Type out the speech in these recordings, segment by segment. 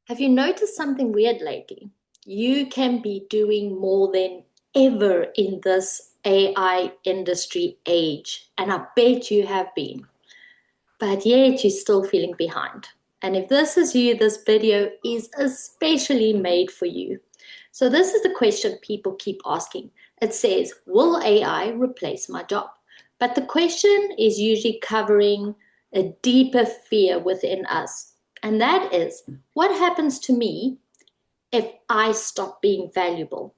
Have you noticed something weird lately? You can be doing more than ever in this AI industry age, and I bet you have been, but yet you're still feeling behind. And if this is you, this video is especially made for you. So, this is the question people keep asking. It says, will AI replace my job? But the question is usually covering a deeper fear within us. And that is, what happens to me if I stop being valuable?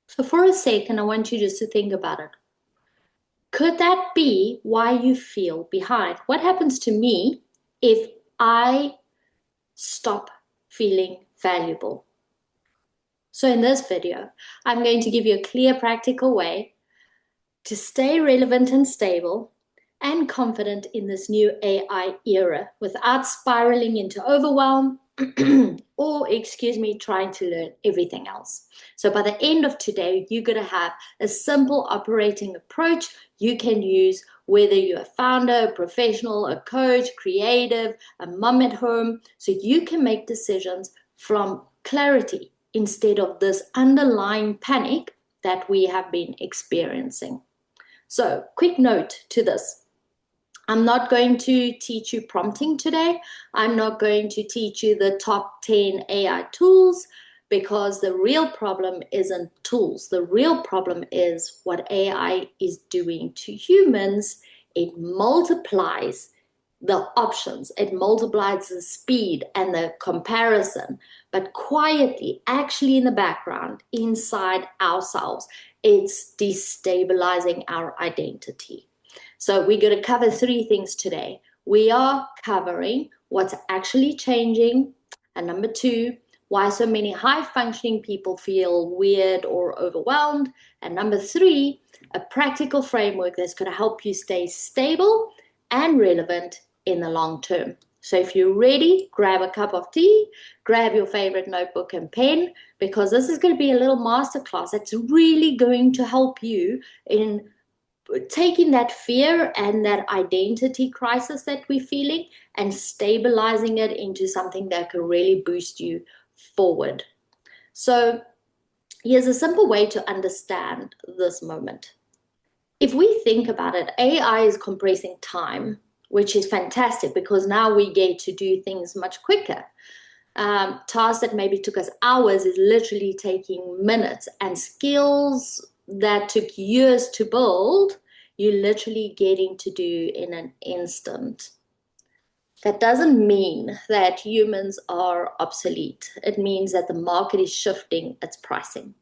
So, for a second, I want you just to think about it. Could that be why you feel behind? What happens to me if I stop feeling valuable? So, in this video, I'm going to give you a clear, practical way to stay relevant and stable and confident in this new AI era without spiraling into overwhelm or, excuse me, trying to learn everything else. So by the end of today, you're going to have a simple operating approach you can use whether you're a founder, a professional, a coach, creative, a mom at home, so you can make decisions from clarity instead of this underlying panic that we have been experiencing. So, quick note to this. I'm not going to teach you prompting today. I'm not going to teach you the top 10 AI tools because the real problem isn't tools. The real problem is what AI is doing to humans. It multiplies the options, it multiplies the speed and the comparison, but quietly, actually in the background, inside ourselves, it's destabilizing our identity. So we're going to cover three things today. We are covering what's actually changing, and number two, why so many high functioning people feel weird or overwhelmed, and number three, a practical framework that's going to help you stay stable and relevant in the long term. So if you're ready, grab a cup of tea, grab your favorite notebook and pen, because this is going to be a little masterclass that's really going to help you in taking that fear and that identity crisis that we're feeling and stabilizing it into something that can really boost you forward. So here's a simple way to understand this moment. If we think about it, AI is compressing time, which is fantastic because now we get to do things much quicker. Tasks that maybe took us hours is literally taking minutes, and skills that took years to build, you're literally getting to do in an instant. That doesn't mean that humans are obsolete. It means that the market is shifting its pricing.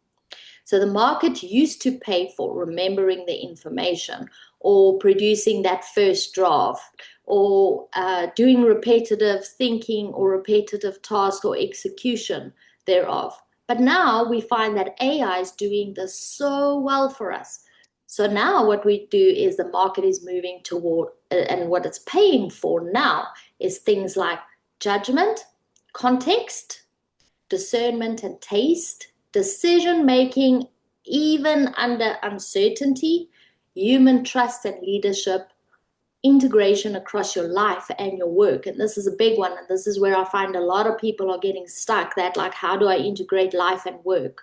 So the market used to pay for remembering the information or producing that first draft or doing repetitive thinking or repetitive task or execution thereof. But now we find that AI is doing this so well for us. So now what we do is the market is moving toward, and what it's paying for now is things like judgment, context, discernment and taste, decision making, even under uncertainty, human trust and leadership, integration across your life and your work. And this is a big one. And this is where I find a lot of people are getting stuck that, like, how do I integrate life and work?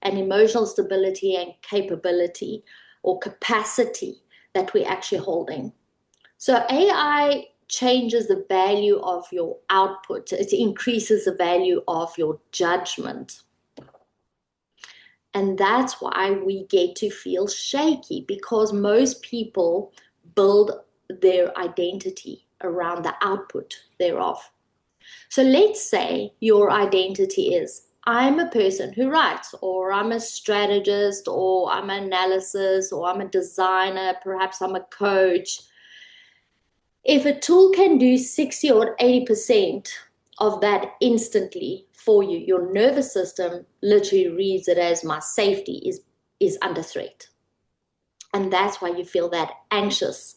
And emotional stability and capability or capacity that we're actually holding. So AI changes the value of your output. It increases the value of your judgment. And that's why we get to feel shaky, because most people build their identity around the output thereof. So let's say your identity is, I'm a person who writes, or I'm a strategist, or I'm an analysis, or I'm a designer, perhaps I'm a coach. If a tool can do 60 or 80% of that instantly for you, your nervous system literally reads it as my safety is under threat. And that's why you feel that anxious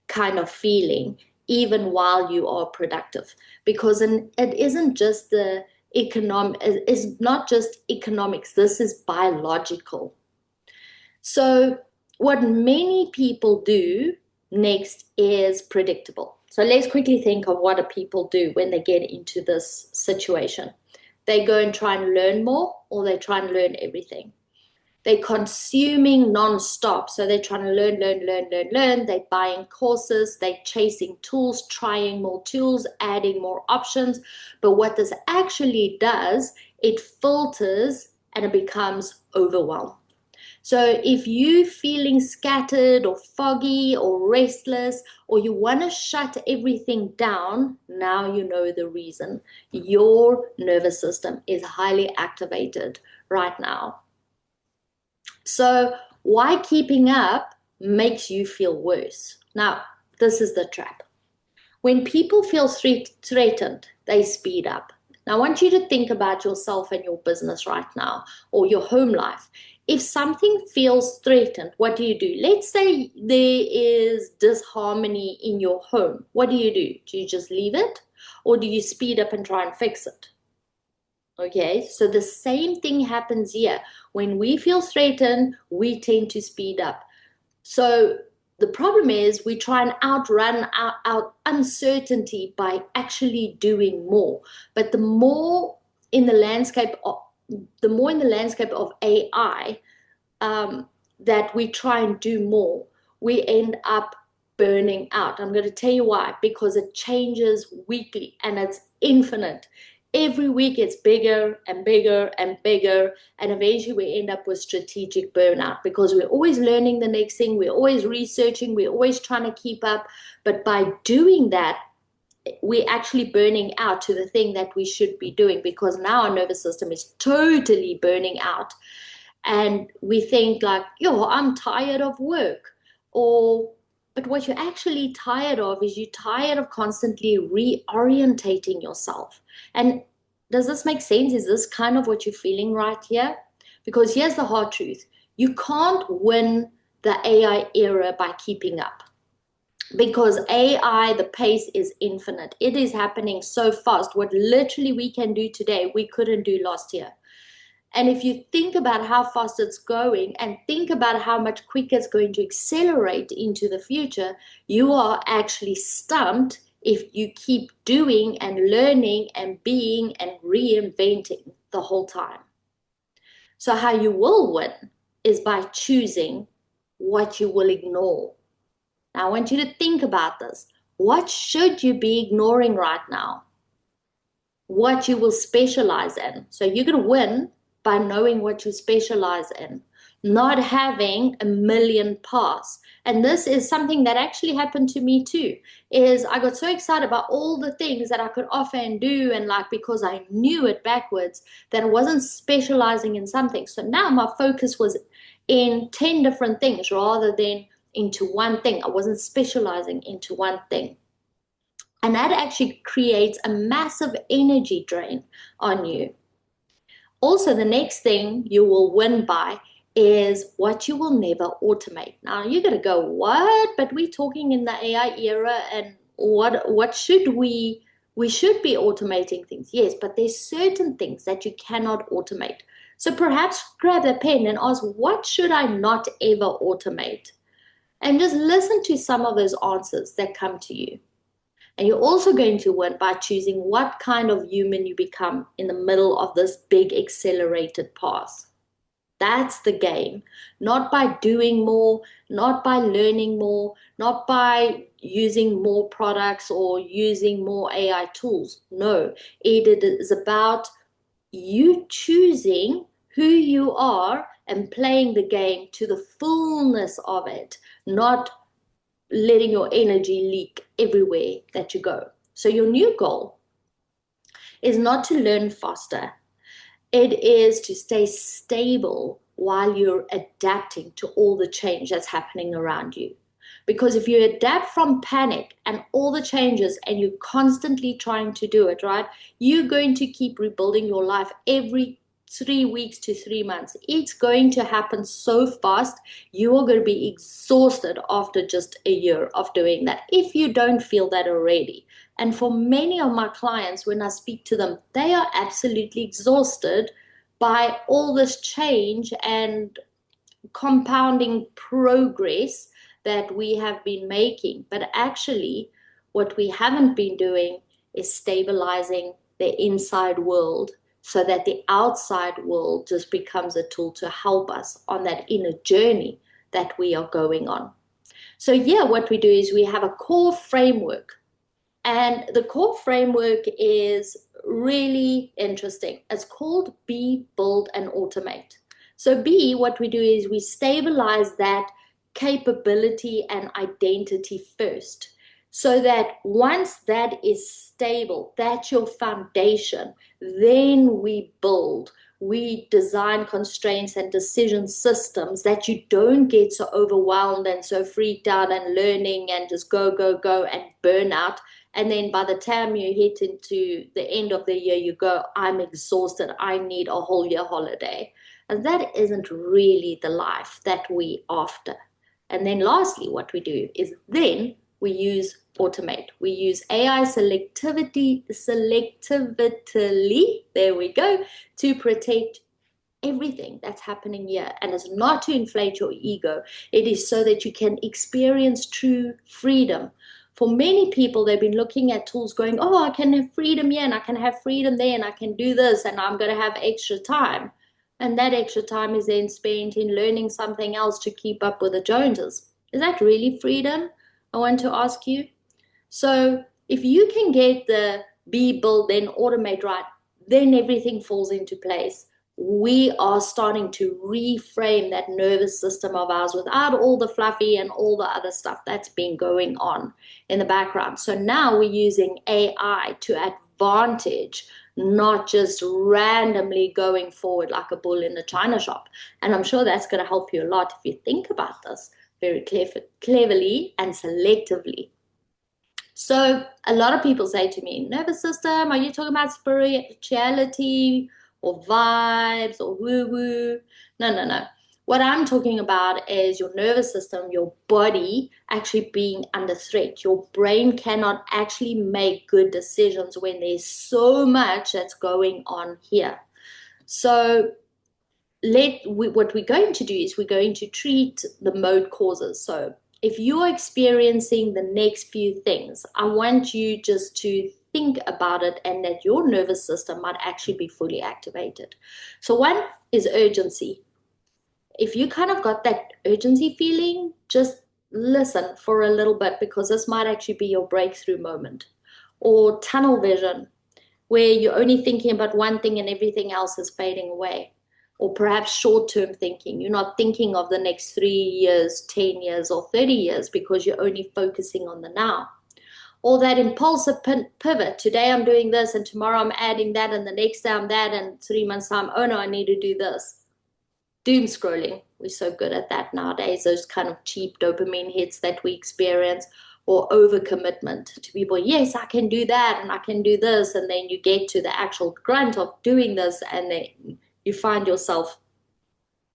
kind of feeling even while you are productive, because it isn't just the economic, it's not just economics, this is biological. So what many people do next is predictable. So let's quickly think of what do people do when they get into this situation. they go and try and learn more, or they try and learn everything. They're consuming non-stop. So they're trying to learn. They're buying courses, they're chasing tools, trying more tools, adding more options. But what this actually does, it filters and it becomes overwhelmed. So if you're feeling scattered or foggy or restless, or you want to shut everything down, now you know the reason. Your nervous system is highly activated right now. So why keeping up makes you feel worse? Now, this is the trap. When people feel threatened, they speed up. Now, I want you to think about yourself and your business right now, or your home life. If something feels threatened, what do you do? Let's say there is disharmony in your home. What do? Do you just leave it? Or do you speed up and try and fix it? Okay, so the same thing happens here. When we feel threatened, we tend to speed up. So the problem is we try and outrun our uncertainty by actually doing more. But the more in the landscape of AI, that we try and do more, we end up burning out. I'm going to tell you why. Because it changes weekly and it's infinite. Every week it's bigger and bigger and bigger, and eventually we end up with strategic burnout because we're always learning the next thing, we're always researching, we're always trying to keep up. But by doing that, we're actually burning out to the thing that we should be doing, because now our nervous system is totally burning out. And we think like, yo, I'm tired of work. But what you're actually tired of is you're tired of constantly reorientating yourself. And does this make sense? Is this kind of what you're feeling right here? Because here's the hard truth. You can't win the AI era by keeping up. Because AI, the pace is infinite. It is happening so fast. What literally we can do today, we couldn't do last year. And if you think about how fast it's going and think about how much quicker it's going to accelerate into the future, you are actually stumped if you keep doing and learning and being and reinventing the whole time. So how you will win is by choosing what you will ignore. Now I want you to think about this. What should you be ignoring right now? What you will specialize in. So you're going to win by knowing what you specialize in, not having a million paths. And this is something that actually happened to me too, is I got so excited about all the things that I could offer and do, and like, because I knew it backwards, that I wasn't specializing in something. So now my focus was in 10 different things rather than into one thing. I wasn't specializing into one thing. And that actually creates a massive energy drain on you. Also, the next thing you will win by is what you will never automate. Now, you're going to go, what? But we're talking in the AI era, and what should we should be automating things. Yes, but there's certain things that you cannot automate. So perhaps grab a pen and ask, what should I not ever automate? And just listen to some of those answers that come to you. And you're also going to win by choosing what kind of human you become in the middle of this big accelerated path. That's the game. Not by doing more, not by learning more, not by using more products or using more AI tools. No, it is about you choosing who you are and playing the game to the fullness of it, not letting your energy leak everywhere that you go. So your new goal is not to learn faster. It is to stay stable while you're adapting to all the change that's happening around you. Because if you adapt from panic and all the changes and you're constantly trying to do it, right, you're going to keep rebuilding your life every 3 weeks to 3 months. It's going to happen so fast. You are going to be exhausted after just a year of doing that, if you don't feel that already. And for many of my clients, when I speak to them, they are absolutely exhausted by all this change and compounding progress that we have been making. But actually, what we haven't been doing is stabilizing their inside world so that the outside world just becomes a tool to help us on that inner journey that we are going on. So yeah, what we do is we have a core framework, and the core framework is really interesting. It's called Be, Build, and Automate. So B, what we do is we stabilize that capability and identity first. So that once that is stable, that's your foundation, then we build. We design constraints and decision systems that you don't get so overwhelmed and so freaked out and learning and just go, go, go and burn out. And then by the time you hit into the end of the year, you go, I'm exhausted. I need a whole year holiday. And that isn't really the life that we after. And then lastly, what we do is then we use automate. We use AI selectively, there we go, to protect everything that's happening here. And it's not to inflate your ego. It is so that you can experience true freedom. For many people, they've been looking at tools going, oh, I can have freedom here and I can have freedom there and I can do this and I'm going to have extra time. And that extra time is then spent in learning something else to keep up with the Joneses. Is that really freedom? I want to ask you. So if you can get the be, build, then automate right, then everything falls into place. We are starting to reframe that nervous system of ours without all the fluffy and all the other stuff that's been going on in the background. So now we're using AI to advantage, not just randomly going forward like a bull in a china shop. And I'm sure that's going to help you a lot if you think about this very cleverly and selectively. So a lot of people say to me, nervous system, are you talking about spirituality or vibes or woo-woo? No, no, no. What I'm talking about is your nervous system, your body actually being under threat. Your brain cannot actually make good decisions when there's so much that's going on here. So what we're going to do is we're going to treat the mode causes. So if you're experiencing the next few things, I want you just to think about it and that your nervous system might actually be fully activated. So one is urgency. If you kind of got that urgency feeling, just listen for a little bit because this might actually be your breakthrough moment. Or tunnel vision, where you're only thinking about one thing and everything else is fading away. Or perhaps short-term thinking. You're not thinking of the next 3 years, 10 years, or 30 years because you're only focusing on the now. Or that impulsive pivot. Today I'm doing this and tomorrow I'm adding that and the next day I'm that and 3 months time, oh no, I need to do this. Doom scrolling. We're so good at that nowadays. Those kind of cheap dopamine hits that we experience, or overcommitment to people. Yes, I can do that and I can do this. And then you get to the actual grunt of doing this and then you find yourself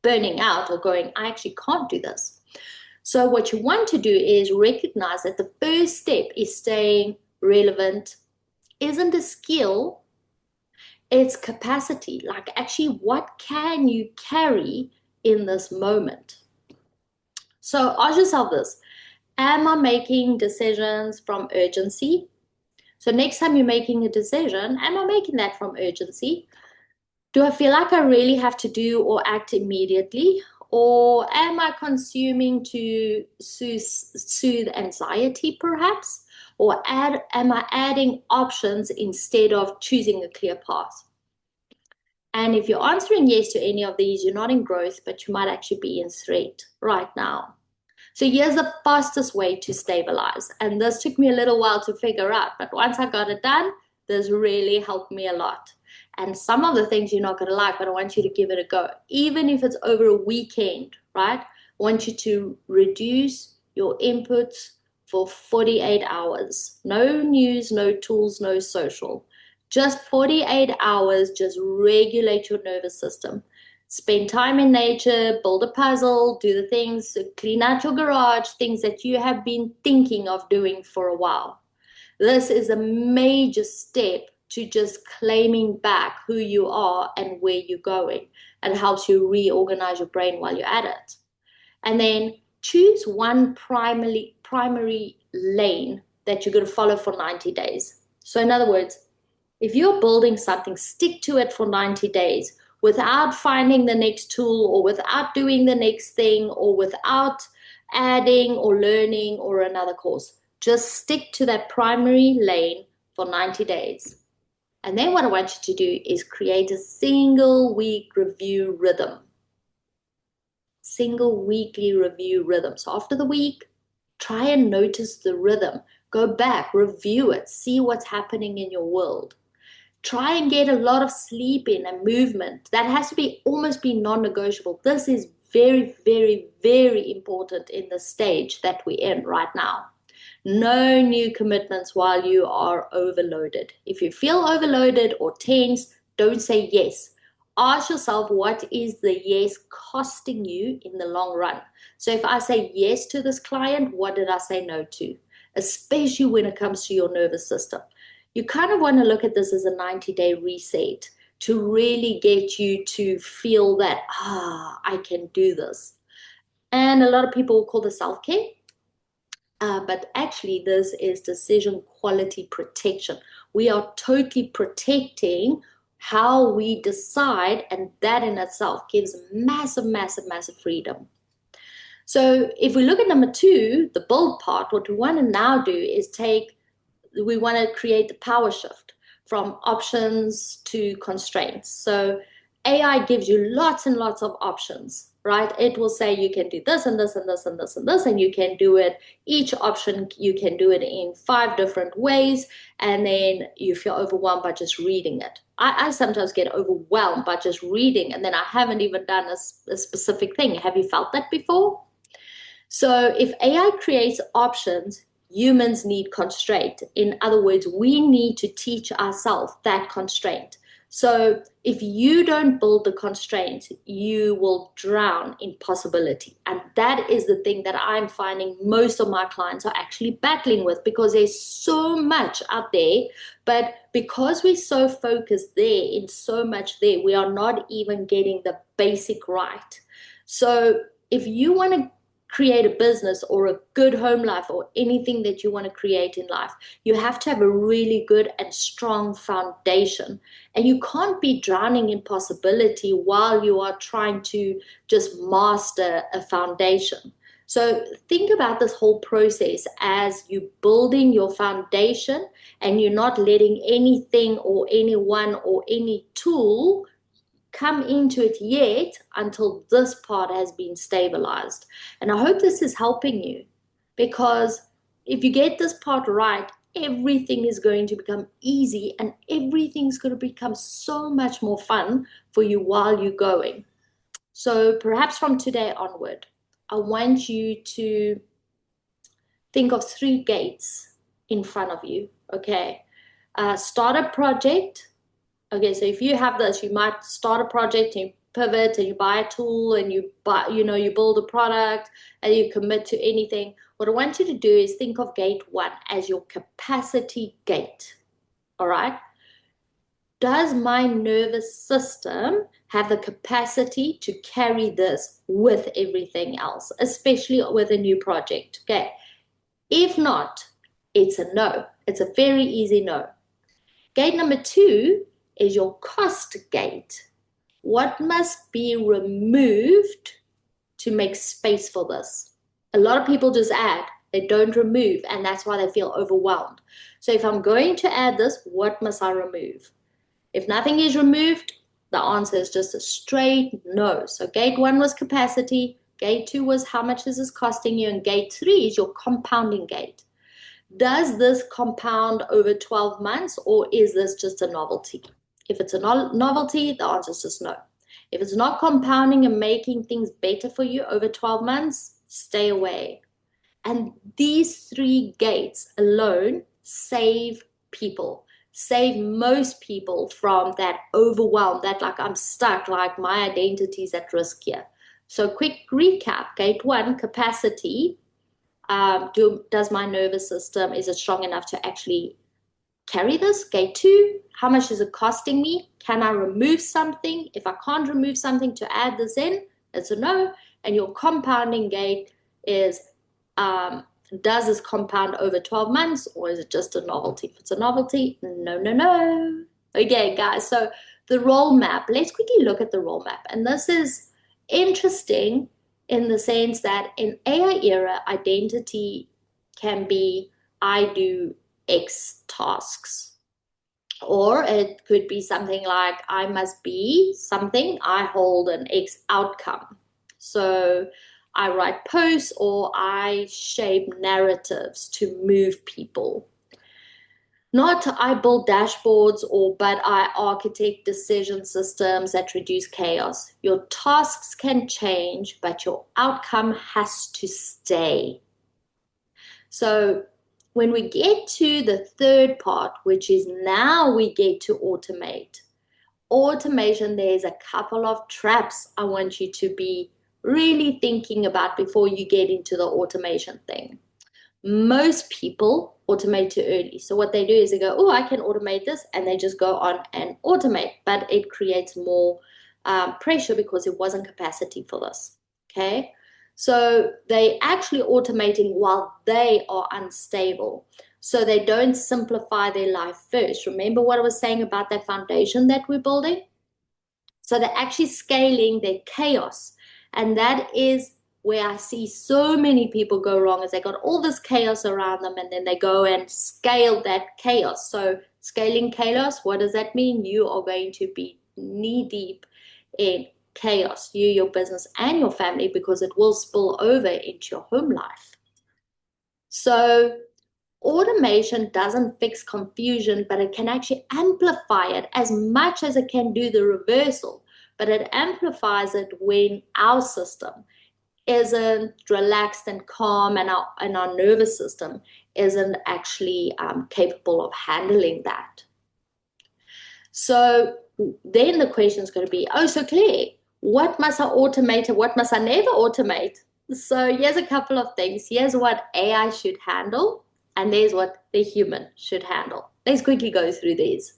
burning out or going, I actually can't do this. So what you want to do is recognize that the first step is staying relevant isn't a skill, it's capacity. Like actually, what can you carry in this moment? So ask yourself this, am I making decisions from urgency? So next time you're making a decision, am I making that from urgency? Do I feel like I really have to do or act immediately? Or am I consuming to soothe anxiety, perhaps? Or am I adding options instead of choosing a clear path? And if you're answering yes to any of these, you're not in growth, but you might actually be in threat right now. So here's the fastest way to stabilize. And this took me a little while to figure out, but once I got it done, this really helped me a lot. And some of the things you're not going to like, but I want you to give it a go. Even if it's over a weekend, right? I want you to reduce your inputs for 48 hours. No news, no tools, no social. Just 48 hours, just regulate your nervous system. Spend time in nature, build a puzzle, do the things, clean out your garage, things that you have been thinking of doing for a while. This is a major step to just claiming back who you are and where you're going, and helps you reorganize your brain while you're at it. And then choose one primary lane that you're going to follow for 90 days. So in other words, If you're building something, stick to it for 90 days without finding the next tool or without doing the next thing or without adding or learning or another course. Just stick to that primary lane for 90 days. And then what I want you to do is create a single week review rhythm. Single weekly review rhythm. So after the week, try and notice the rhythm. Go back, review it, see what's happening in your world. Try and get a lot of sleep in and movement. That has to be almost be non-negotiable. This is very, very, very important in the stage that we're in right now. No new commitments while you are overloaded. If you feel overloaded or tense, don't say yes. Ask yourself, what is the yes costing you in the long run? So if I say yes to this client, what did I say no to? Especially when it comes to your nervous system. You kind of want to look at this as a 90-day reset to really get you to feel that, I can do this. And a lot of people call this self-care. But actually, this is decision quality protection. We are totally protecting how we decide, and that in itself gives massive, massive, massive freedom. So if we look at number two, the build part, what we want to now do is we want to create the power shift from options to constraints. So AI gives you lots and lots of options, right? It will say you can do this and this and this and this and this, and you can do it. Each option, you can do it in 5 different ways, and then you feel overwhelmed by just reading it. I sometimes get overwhelmed by just reading, and then I haven't even done a specific thing. Have you felt that before? So if AI creates options, humans need constraint. In other words, we need to teach ourselves that constraint. So if you don't build the constraint, you will drown in possibility. And that is the thing that I'm finding most of my clients are actually battling with, because there's so much out there. But because we're so focused there, in so much there, we are not even getting the basic right. So if you want to create a business or a good home life or anything that you want to create in life, you have to have a really good and strong foundation. And you can't be drowning in possibility while you are trying to just master a foundation. So think about this whole process as you building your foundation, and you're not letting anything or anyone or any tool come into it yet until this part has been stabilized. And I hope this is helping you, because if you get this part right, everything is going to become easy and everything's going to become so much more fun for you while you're going. So perhaps from today onward, I want you to think of 3 gates in front of you. Okay. Start a project. Okay, so if you have this, you might start a project and you pivot and you buy a tool and you build a product and you commit to anything. What I want you to do is think of gate 1 as your capacity gate. All right? Does my nervous system have the capacity to carry this with everything else, especially with a new project? Okay. If not, it's a no. It's a very easy no. Gate number 2 is your cost gate. What must be removed to make space for this? A lot of people just add, they don't remove, and that's why they feel overwhelmed. So if I'm going to add this, what must I remove? If nothing is removed, the answer is just a straight no. So gate 1 was capacity, gate 2 was how much is this costing you, and gate 3 is your compounding gate. Does this compound over 12 months, or is this just a novelty? If it's a novelty, the answer is just no. If it's not compounding and making things better for you over 12 months, stay away. And these 3 gates alone save people, save most people from that overwhelm, that like I'm stuck, like my identity is at risk here. So quick recap, gate 1, capacity. Does my nervous system, is it strong enough to actually carry this? Gate 2, how much is it costing me? Can I remove something? If I can't remove something to add this in, it's a no. And your compounding gate is, does this compound over 12 months, or is it just a novelty? If it's a novelty, no, no, no. Okay, guys, so the role map, let's quickly look at the role map. And this is interesting in the sense that in AI era, identity can be I do X tasks. Or it could be something like I must be something, I hold an X outcome. So I write posts or I shape narratives to move people. Not I build dashboards or but I architect decision systems that reduce chaos. Your tasks can change, but your outcome has to stay. So when we get to the third part, which is now we get to automate. Automation, there's a couple of traps I want you to be really thinking about before you get into the automation thing. Most people automate too early. So what they do is they go, oh, I can automate this, and they just go on and automate, but it creates more pressure because it wasn't capacity for this. Okay. So they actually automating while they are unstable. So they don't simplify their life first. Remember what I was saying about that foundation that we're building? So they're actually scaling their chaos. And that is where I see so many people go wrong is they got all this chaos around them and then they go and scale that chaos. So scaling chaos, what does that mean? You are going to be knee deep in chaos, you, your business, and your family, because it will spill over into your home life. So automation doesn't fix confusion, but it can actually amplify it as much as it can do the reversal. But it amplifies it when our system isn't relaxed and calm, and our nervous system isn't actually capable of handling that. So then the question is going to be, oh, so Claire, what must I automate and what must I never automate? So here's a couple of things. Here's what AI should handle, and there's what the human should handle. Let's quickly go through these.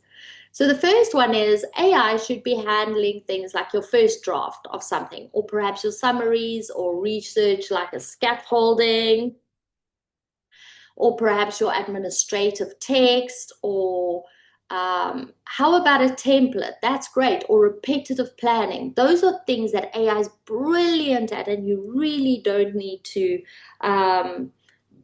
So the first one is AI should be handling things like your first draft of something, or perhaps your summaries or research like a scaffolding, or perhaps your administrative text, or how about a template? That's great. Or repetitive planning. Those are things that AI is brilliant at, and you really don't need to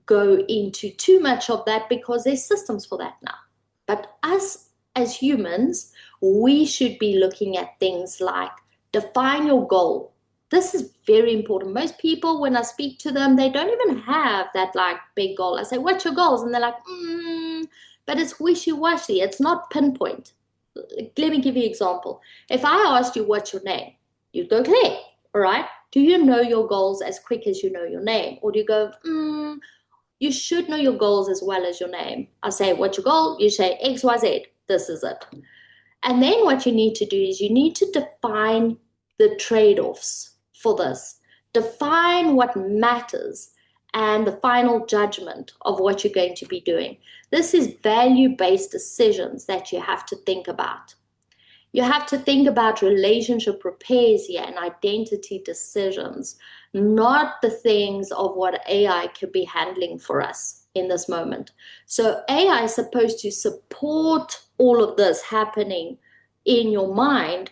go into too much of that because there's systems for that now. But us as humans, we should be looking at things like define your goal. This is very important. Most people, when I speak to them, they don't even have that like big goal. I say, what's your goals? And they're like, but it's wishy-washy. It's not pinpoint. Let me give you an example. If I asked you what's your name, you'd go, Claire, all right? Do you know your goals as quick as you know your name? Or do you go, you should know your goals as well as your name. I say, what's your goal? You say X, Y, Z. This is it. And then what you need to do is you need to define the trade-offs for this. Define what matters and the final judgment of what you're going to be doing. This is value-based decisions that you have to think about. You have to think about relationship repairs here and identity decisions, not the things of what AI could be handling for us in this moment. So AI is supposed to support all of this happening in your mind,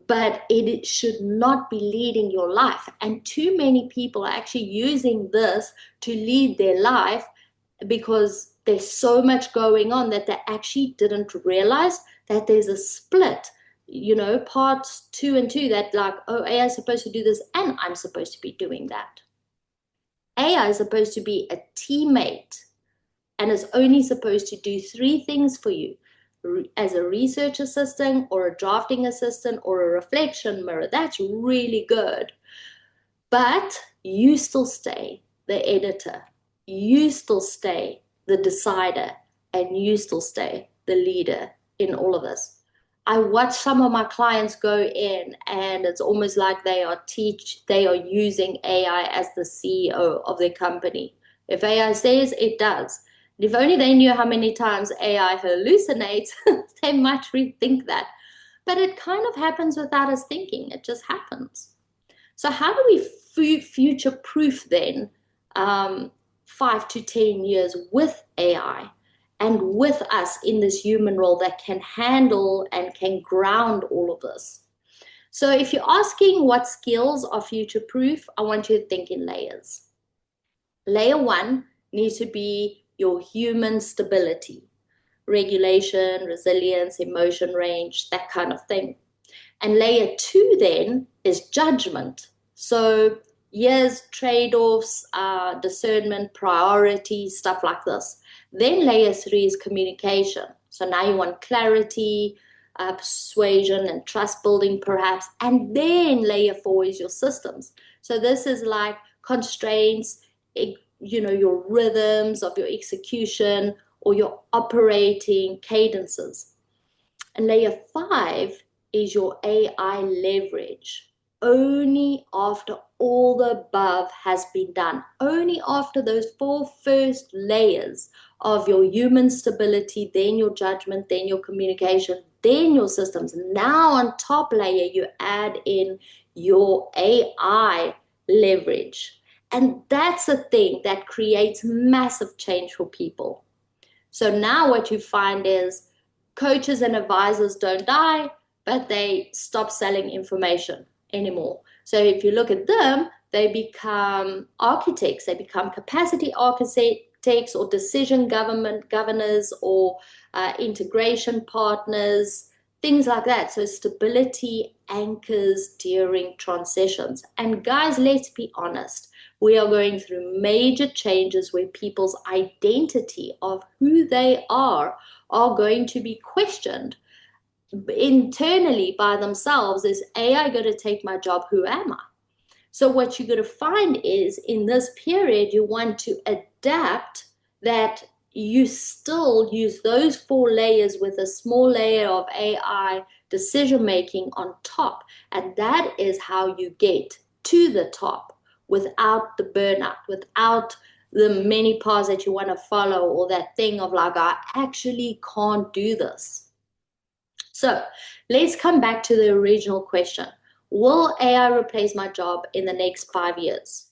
but it should not be leading your life. And too many people are actually using this to lead their life because there's so much going on that they actually didn't realize that there's a split, parts 2 and 2, that like, oh, AI is supposed to do this and I'm supposed to be doing that. AI is supposed to be a teammate and is only supposed to do 3 things for you as a research assistant or a drafting assistant or a reflection mirror. That's really good. But you still stay the editor. You still stay the decider, and you still stay the leader in all of this. I watch some of my clients go in and it's almost like they are using AI as the CEO of their company. If AI says, it does. And if only they knew how many times AI hallucinates, they might rethink that. But it kind of happens without us thinking. It just happens. So how do we future-proof then 5 to 10 years with AI? and with us in this human role that can handle and can ground all of this. So if you're asking what skills are future proof, I want you to think in layers. Layer one needs to be your human stability, regulation, resilience, emotion range, that kind of thing. And layer two then is judgment. So yes, trade-offs, discernment, priorities, stuff like this. Then layer three is communication. So now you want clarity, persuasion and trust building perhaps. And then layer four is your systems. So this is like constraints, your rhythms of your execution or your operating cadences. And layer five is your AI leverage. Only after all the above has been done, only after those four first layers of your human stability, then your judgment, then your communication, then your systems. Now on top layer, you add in your AI leverage. And that's a thing that creates massive change for people. So now what you find is coaches and advisors don't die, but they stop selling information anymore. So if you look at them, they become architects, they become capacity architects or decision governors or integration partners, things like that. So stability anchors during transitions. And guys, let's be honest. We are going through major changes where people's identity of who they are going to be questioned internally by themselves. Is AI going to take my job? Who am I? So what you're going to find is in this period, you want to adapt that you still use those four layers with a small layer of AI decision making on top. And that is how you get to the top without the burnout, without the many paths that you want to follow, or that thing of like, I actually can't do this. So let's come back to the original question. Will AI replace my job in the next 5 years?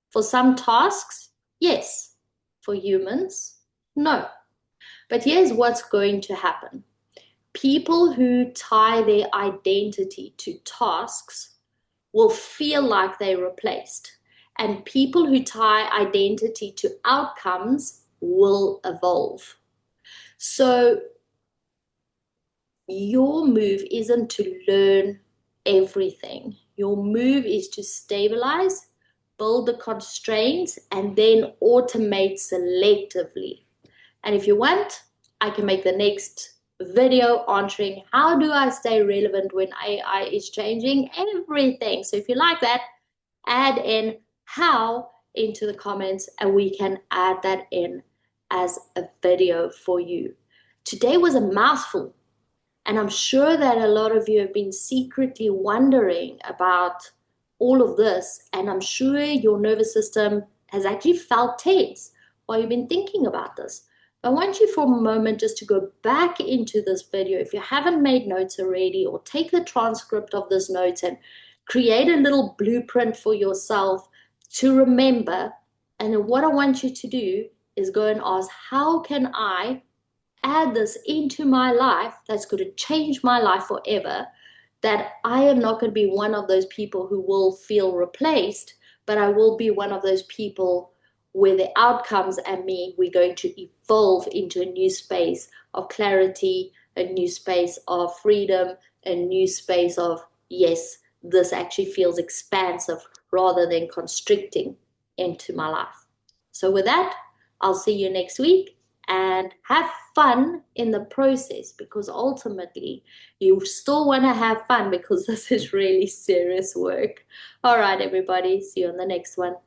For some tasks, yes. For humans, no. But here's what's going to happen. People who tie their identity to tasks will feel like they're replaced. And people who tie identity to outcomes will evolve. So your move isn't to learn everything. Your move is to stabilize, build the constraints, and then automate selectively. And if you want, I can make the next video answering how do I stay relevant when AI is changing everything. So if you like that, add in how into the comments and we can add that in as a video for you. Today was a mouthful. And I'm sure that a lot of you have been secretly wondering about all of this. And I'm sure your nervous system has actually felt tense while you've been thinking about this. I want you for a moment just to go back into this video. If you haven't made notes already, or take the transcript of this notes and create a little blueprint for yourself to remember. And what I want you to do is go and ask, how can I add this into my life that's going to change my life forever, that I am not going to be one of those people who will feel replaced, but I will be one of those people where the outcomes and me, we're going to evolve into a new space of clarity, a new space of freedom, a new space of, yes, this actually feels expansive rather than constricting into my life. So with that, I'll see you next week. And have fun in the process, because ultimately you still want to have fun, because this is really serious work. All right, everybody. See you on the next one.